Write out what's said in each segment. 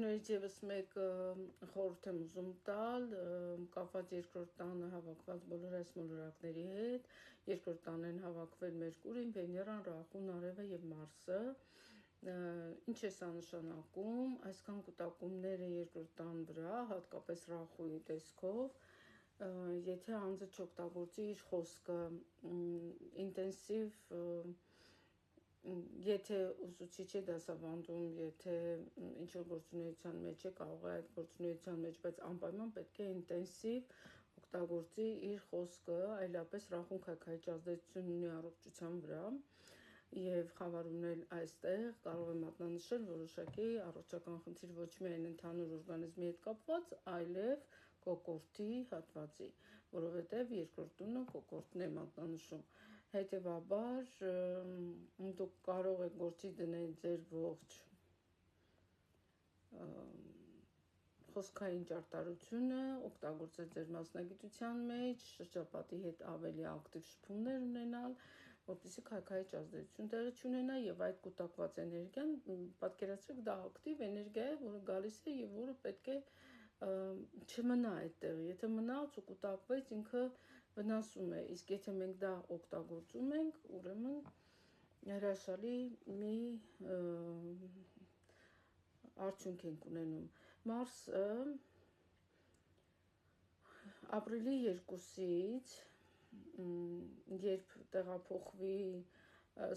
Շնորհիվ եւս մեկ խորհուրդ եմ ուզում տալ կապված երկրորդ տանը հավաքված բոլոր այս մոլորակների հետ։ Երկրորդ տան են հավաքվել Մերկուրին, Վեներան, Ռախուն, Արևը եւ Մարսը։ Ինչ է սա նշանակում, այսքան կուտակումները երկրորդ տան վրա, հատկապես Ռախուի տեսքով, եթե անձը չօգտագործի իր խոսքը, ինտենսիվ եթե ուսուցիչ է դասավանդում, եթե ինչ-որ գործունեության մեջ է, կարող է այդ գործունեության մեջ, բայց անպայման պետք է ինտենսիվ օգտագործի իր խոսքը, այլապես Ռախուն քայքայիչ ազդեցություն ունի առողջության վրա եւ խավարումն էլ այստեղ կարող է մատնանշել որոշակի առողջական խնդիր ոչ միայն ընդհանուր օրգանիզմի հետ կապված, այլև կոկորդի հատվածի, որովհետեւ երկրորդ տունը կոկորդն է մատնանշում։ Հետևաբար դուք կարող եք գործի դնել ձեր ողջ խոսքային ճարտարությունը, օգտագործել ձեր մասնագիտության մեջ, շրջապատի հետ ավելի ակտիվ շփումներ ունենալ, որպեսզի քայքայիչ ազդեցություն տեղի չունենա եւ այդ կուտակված էներգիան, պատկերացրեք, դա ակտիվ էներգիա է, որը գալիս է եւ որը պետք է չմնա այդտեղ։ Եթե մնաց ու կուտակվեց, ինքը վնասում է, իսկ եթե մենք դա օգտագործում ենք, ուրեմն հրաշալի մի արդյունք ենք ունենում։ Մարսը ապրիլի 2-ից, երբ տեղափոխվի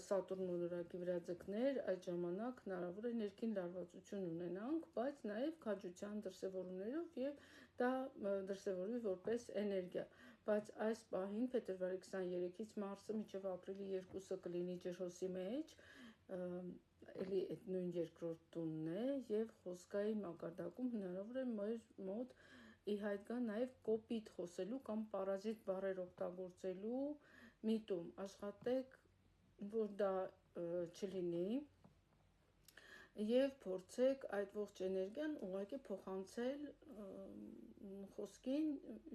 Սատուրն մոլորակի վրա ձգներ, այդ ժամանակ հնարավոր է ներքին լարվածություն ունենանք, բայց նաև քաջության դրսևորումներով եւ դա դրսևորվի որպես էներգիա։ Բայց այս պահին փետրվարի 23-ից Մարսը մինչև ապրիլի 2-ը կլինի ջրհոսի մեջ, էլի այդ նույն երկրորդ տունն է եւ խոսքային մակարդակում հնարավոր է մեր մոտ ի հայտ գա նաև կոպիտ խոսելու կամ պարազիտ բառեր օգտագործելու միտում, աշխատեք, որ դա չլինի եւ փորձեք այդ ողջ էներգիան ուղղակի փոխանցել խոսքին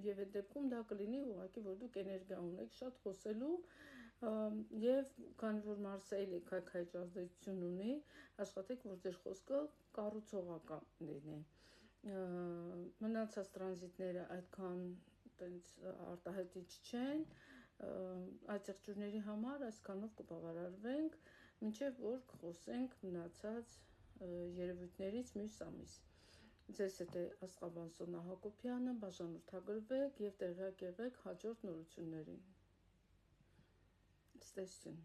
եւ այդ դեպքում դա կլինի ուղղակի, որ դուք էներգիա ունեք շատ խոսելու եւ քանի որ Մարսը էլի քայքայիչ ազդեցություն ունի, աշխատեք, որ ձեր խոսքը կառուցողական լինի։ Մնացած տրանզիտները այդքան տենց արտահայտիչ չեն, այդ եղջյուրների համար այսքանով կբավարարվենք, մինչև որ կխոսենք մնացած երևույթներից մյուս ամիս։ Ձեզ հետ է Աստղաբան Սոնա Հակոբյանը, բաժանորդագրվեք եւ տեղյակ եղեք հաջորդ նորություններին։ Ստեսություն։